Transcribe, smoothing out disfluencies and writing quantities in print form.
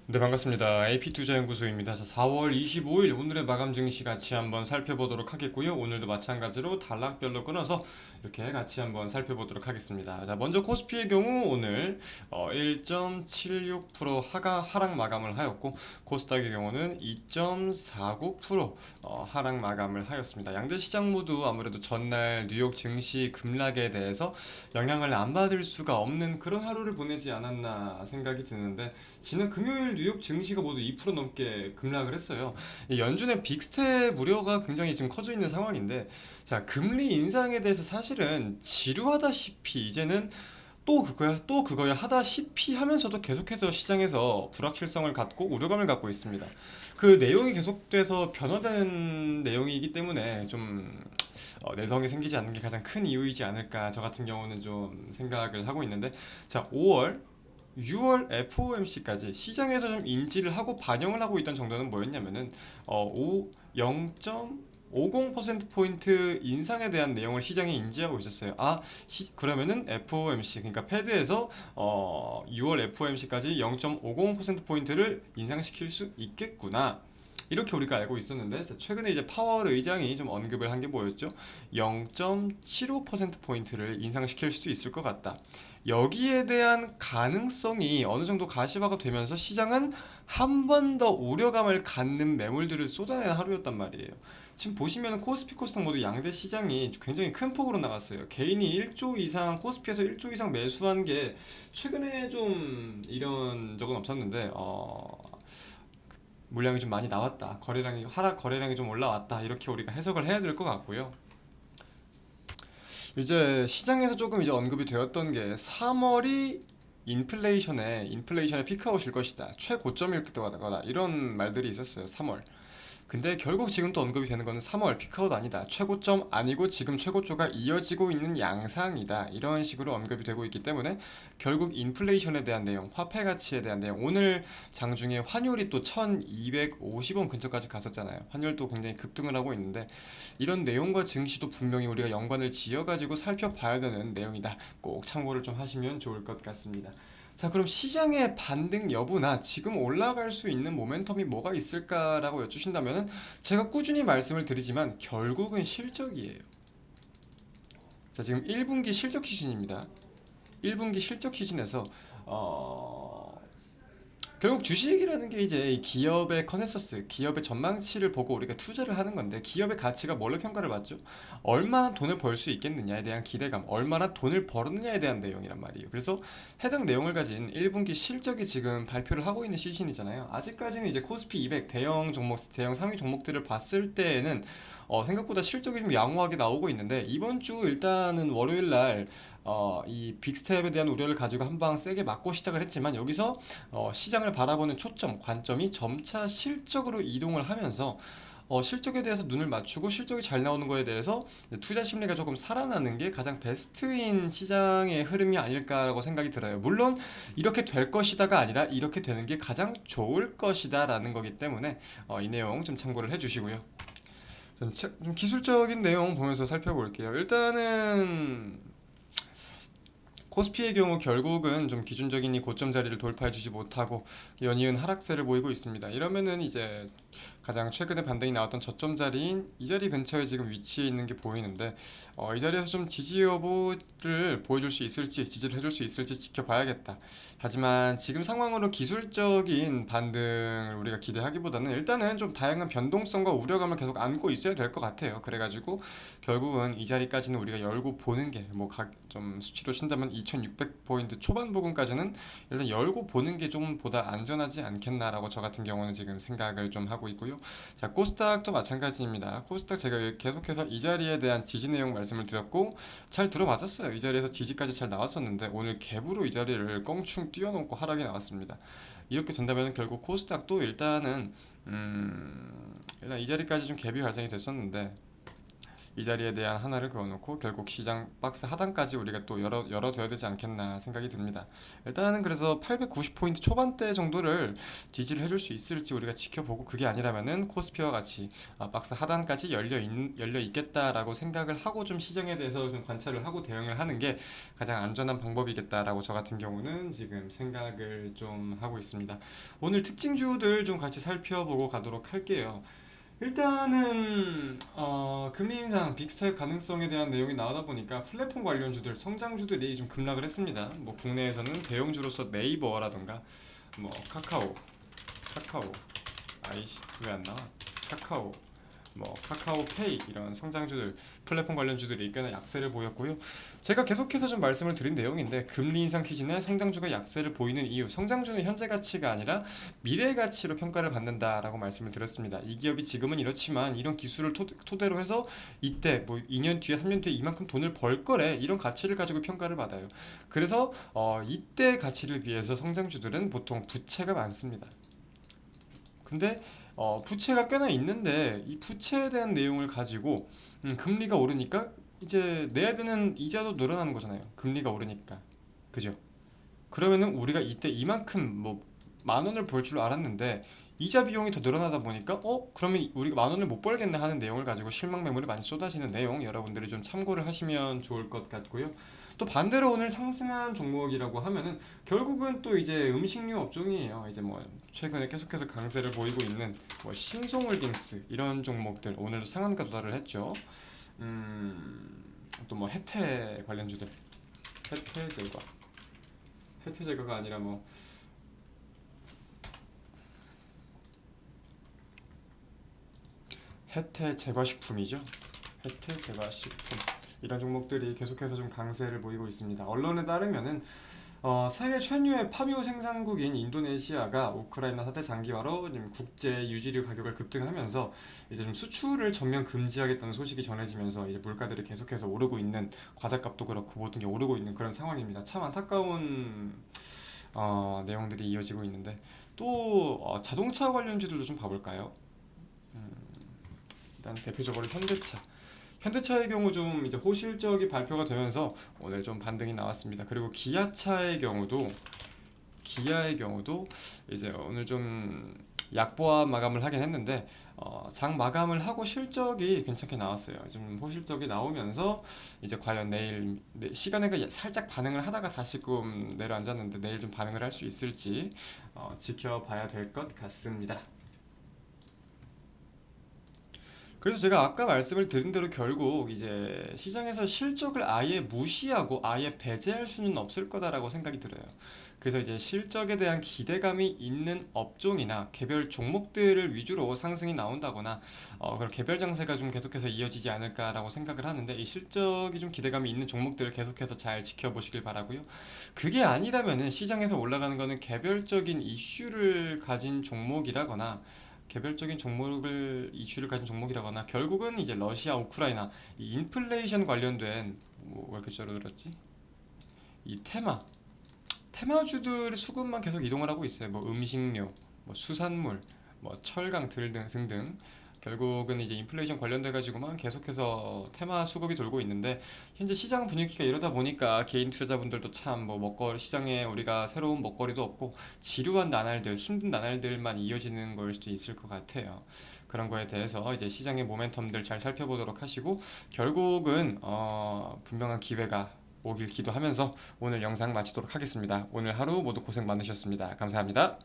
네, 반갑습니다. AP투자연구소입니다. 자, 4월 25일 오늘의 마감 증시 같이 한번 살펴보도록 하겠고요. 오늘도 마찬가지로 단락별로 끊어서 이렇게 같이 한번 살펴보도록 하겠습니다. 자, 먼저 코스피의 경우 오늘 1.76% 하락 마감을 하였고, 코스닥의 경우는 2.49% 하락 마감을 하였습니다. 양대 시장 모두 아무래도 전날 뉴욕 증시 급락에 대해서 영향을 안 받을 수가 없는 그런 하루를 보내지 않았나 생각이 드는데, 지난 금요일 뉴욕 증시가 모두 2% 넘게 급락을 했어요. 이 연준의 빅스텝 우려가 굉장히 지금 커져 있는 상황인데, 자, 금리 인상에 대해서 사실은 지루하다시피 이제는 또 그거야 하다시피 하면서도 계속해서 시장에서 불확실성을 갖고 우려감을 갖고 있습니다. 그 내용이 계속돼서 변화된 내용이기 때문에 좀 내성이 생기지 않는 게 가장 큰 이유이지 않을까, 저 같은 경우는 좀 생각을 하고 있는데, 자, 5월 6월 FOMC까지 시장에서 좀 인지를 하고 반영을 하고 있던 정도는 뭐였냐면은 0.50%포인트 인상에 대한 내용을 시장에 인지하고 있었어요. 그러면은 FOMC, 그러니까 패드에서 6월 FOMC까지 0.50%포인트를 인상시킬 수 있겠구나, 이렇게 우리가 알고 있었는데, 최근에 이제 파월 의장이 좀 언급을 한 게 뭐였죠? 0.75%포인트를 인상시킬 수도 있을 것 같다. 여기에 대한 가능성이 어느 정도 가시화가 되면서 시장은 한 번 더 우려감을 갖는 매물들을 쏟아낸 하루였단 말이에요. 지금 보시면 코스피 코스닥 모두 양대 시장이 굉장히 큰 폭으로 나갔어요. 개인이 1조 이상, 코스피에서 1조 이상 매수한 게 최근에 좀 이런 적은 없었는데, 물량이 좀 많이 나왔다, 거래량이 좀 올라왔다, 이렇게 우리가 해석을 해야 될 것 같고요. 이제 시장에서 조금 이제 언급이 되었던 게 3월이 인플레이션의 피크아웃일 것이다, 최고점일 거다, 이런 말들이 있었어요. 3월. 근데 결국 지금 또 언급이 되는 거는 3월 피크아웃 아니다, 최고점 아니고 지금 최고조가 이어지고 있는 양상이다, 이런 식으로 언급이 되고 있기 때문에 결국 인플레이션에 대한 내용, 화폐 가치에 대한 내용, 오늘 장중에 환율이 또 1250원 근처까지 갔었잖아요. 환율도 굉장히 급등을 하고 있는데, 이런 내용과 증시도 분명히 우리가 연관을 지어가지고 살펴봐야 되는 내용이다. 꼭 참고를 좀 하시면 좋을 것 같습니다. 자, 그럼 시장의 반등 여부나 지금 올라갈 수 있는 모멘텀이 뭐가 있을까라고 여쭈신다면은, 제가 꾸준히 말씀을 드리지만 결국은 실적이에요. 자, 지금 1분기 실적 시즌입니다. 1분기 실적 시즌에서 결국 주식이라는 게 이제 이 기업의 컨센서스, 기업의 전망치를 보고 우리가 투자를 하는 건데, 기업의 가치가 뭘로 평가를 받죠? 얼마나 돈을 벌 수 있겠느냐에 대한 기대감, 얼마나 돈을 벌었느냐에 대한 내용이란 말이에요. 그래서 해당 내용을 가진 1분기 실적이 지금 발표를 하고 있는 시즌이잖아요. 아직까지는 이제 코스피 200 대형 상위 종목들을 봤을 때에는 생각보다 실적이 좀 양호하게 나오고 있는데, 이번 주 일단은 월요일 날 이 빅스텝에 대한 우려를 가지고 한 방 세게 맞고 시작을 했지만, 여기서 시장을 바라보는 초점, 관점이 점차 실적으로 이동을 하면서 실적에 대해서 눈을 맞추고 실적이 잘 나오는 거에 대해서 투자 심리가 조금 살아나는 게 가장 베스트인 시장의 흐름이 아닐까라고 생각이 들어요. 물론 이렇게 될 것이다가 아니라 이렇게 되는 게 가장 좋을 것이다라는 거기 때문에 이 내용 좀 참고를 해주시고요. 좀 기술적인 내용 보면서 살펴볼게요. 일단은 코스피의 경우 결국은 좀 기준적인 이 고점 자리를 돌파해주지 못하고 연이은 하락세를 보이고 있습니다. 이러면은 이제 가장 최근에 반등이 나왔던 저점 자리인 이 자리 근처에 지금 위치해 있는 게 보이는데, 이 자리에서 좀 지지 여부를 보여줄 수 있을지, 지지를 해줄 수 있을지 지켜봐야겠다. 하지만 지금 상황으로 기술적인 반등을 우리가 기대하기보다는 일단은 좀 다양한 변동성과 우려감을 계속 안고 있어야 될 것 같아요. 그래가지고 결국은 이 자리까지는 우리가 열고 보는 게, 뭐 각 좀 수치로 친다면 2600포인트 초반 부분까지는 일단 열고 보는 게 좀 보다 안전하지 않겠나라고 저 같은 경우는 지금 생각을 좀 하고 있고요. 자, 코스닥도 마찬가지입니다. 코스닥 제가 계속해서 이 자리에 대한 지지 내용 말씀을 드렸고 잘 들어맞았어요. 이 자리에서 지지까지 잘 나왔었는데 오늘 갭으로 이 자리를 껑충 뛰어넘고 하락이 나왔습니다. 이렇게 된다면 결국 코스닥도 일단은 일단 이 자리까지 좀 갭이 발생이 됐었는데, 이 자리에 대한 하나를 그어놓고 결국 시장 박스 하단까지 우리가 또 열어줘야 되지 않겠나 생각이 듭니다. 일단은 그래서 890포인트 초반대 정도를 지지를 해줄 수 있을지 우리가 지켜보고, 그게 아니라면은 코스피와 같이 박스 하단까지 열려 있겠다라고 생각을 하고 좀 시장에 대해서 좀 관찰을 하고 대응을 하는 게 가장 안전한 방법이겠다라고 저 같은 경우는 지금 생각을 좀 하고 있습니다. 오늘 특징주들 좀 같이 살펴보고 가도록 할게요. 일단은 금리 인상 빅스텝 가능성에 대한 내용이 나오다 보니까 플랫폼 관련주들, 성장주들이 좀 급락을 했습니다. 뭐 국내에서는 대형주로서 네이버라던가 뭐 카카오 아이씨 왜 안 나와? 카카오, 뭐 카카오페이, 이런 성장주들, 플랫폼 관련주들이 꽤나 약세를 보였고요. 제가 계속해서 좀 말씀을 드린 내용인데, 금리 인상 퀴즈는 성장주가 약세를 보이는 이유, 성장주는 현재 가치가 아니라 미래 가치로 평가를 받는다라고 말씀을 드렸습니다. 이 기업이 지금은 이렇지만 이런 기술을 토대로 해서 이때 뭐 2년 뒤에 3년 뒤에 이만큼 돈을 벌 거래, 이런 가치를 가지고 평가를 받아요. 그래서 이때 가치를 위해서 성장주들은 보통 부채가 많습니다. 근데 부채가 꽤나 있는데 이 부채에 대한 내용을 가지고 금리가 오르니까 이제 내야 되는 이자도 늘어나는 거잖아요. 금리가 오르니까. 그죠? 그러면은 우리가 이때 이만큼 뭐 만 원을 벌 줄 알았는데 이자 비용이 더 늘어나다 보니까 그러면 우리가 만 원을 못 벌겠네 하는 내용을 가지고 실망 매물이 많이 쏟아지는 내용, 여러분들이 좀 참고를 하시면 좋을 것 같고요. 또 반대로 오늘 상승한 종목이라고 하면은 결국은 또 이제 음식료 업종이에요. 이제 뭐 최근에 계속해서 강세를 보이고 있는 뭐 신송홀딩스, 이런 종목들 오늘도 상한가 도달을 했죠. 또 뭐 혜태 관련주들, 혜태 제과, 혜태 제과가 아니라 뭐 혜태 제과식품이죠. 혜태 제과식품, 이런 종목들이 계속해서 좀 강세를 보이고 있습니다. 언론에 따르면은 세계 최유의 파묘 생산국인 인도네시아가 우크라이나 사태 장기화로 지금 국제 유지류 가격을 급등하면서 이제 좀 수출을 전면 금지하겠다는 소식이 전해지면서 이제 물가들이 계속해서 오르고 있는, 과자값도 그렇고 모든 게 오르고 있는 그런 상황입니다. 참 안타까운 내용들이 이어지고 있는데, 또 자동차 관련주들도 좀 봐볼까요? 일단 대표적으로 현대차의 경우 좀 이제 호실적이 발표가 되면서 오늘 좀 반등이 나왔습니다. 그리고 기아의 경우도 이제 오늘 좀 약보합 마감을 하긴 했는데 장 마감을 하고 실적이 괜찮게 나왔어요. 좀 호실적이 나오면서 이제 과연 내일 시간에가 살짝 반응을 하다가 다시금 내려앉았는데 내일 좀 반응을 할 수 있을지 지켜봐야 될 것 같습니다. 그래서 제가 아까 말씀을 드린 대로 결국 이제 시장에서 실적을 아예 무시하고 아예 배제할 수는 없을 거다라고 생각이 들어요. 그래서 이제 실적에 대한 기대감이 있는 업종이나 개별 종목들을 위주로 상승이 나온다거나 그런 개별 장세가 좀 계속해서 이어지지 않을까라고 생각을 하는데, 이 실적이 좀 기대감이 있는 종목들을 계속해서 잘 지켜보시길 바라고요. 그게 아니라면은 시장에서 올라가는 거는 개별적인 이슈를 가진 종목이라거나 개별적인 종목을 이슈를 가진 종목이라거나, 결국은 이제 러시아 우크라이나 이 인플레이션 관련된 왜 이렇게 줄어들었지? 이 테마주들의 수급만 계속 이동을 하고 있어요. 뭐 음식료, 뭐 수산물, 뭐 철강 등등 결국은 이제 인플레이션 관련돼 가지고만 계속해서 테마 수급이 돌고 있는데, 현재 시장 분위기가 이러다 보니까 개인 투자자분들도 참 뭐 먹거리 시장에 우리가 새로운 먹거리도 없고 지루한 나날들, 힘든 나날들만 이어지는 걸 수도 있을 것 같아요. 그런 거에 대해서 이제 시장의 모멘텀들 잘 살펴보도록 하시고, 결국은 분명한 기회가 오길 기도하면서 오늘 영상 마치도록 하겠습니다. 오늘 하루 모두 고생 많으셨습니다. 감사합니다.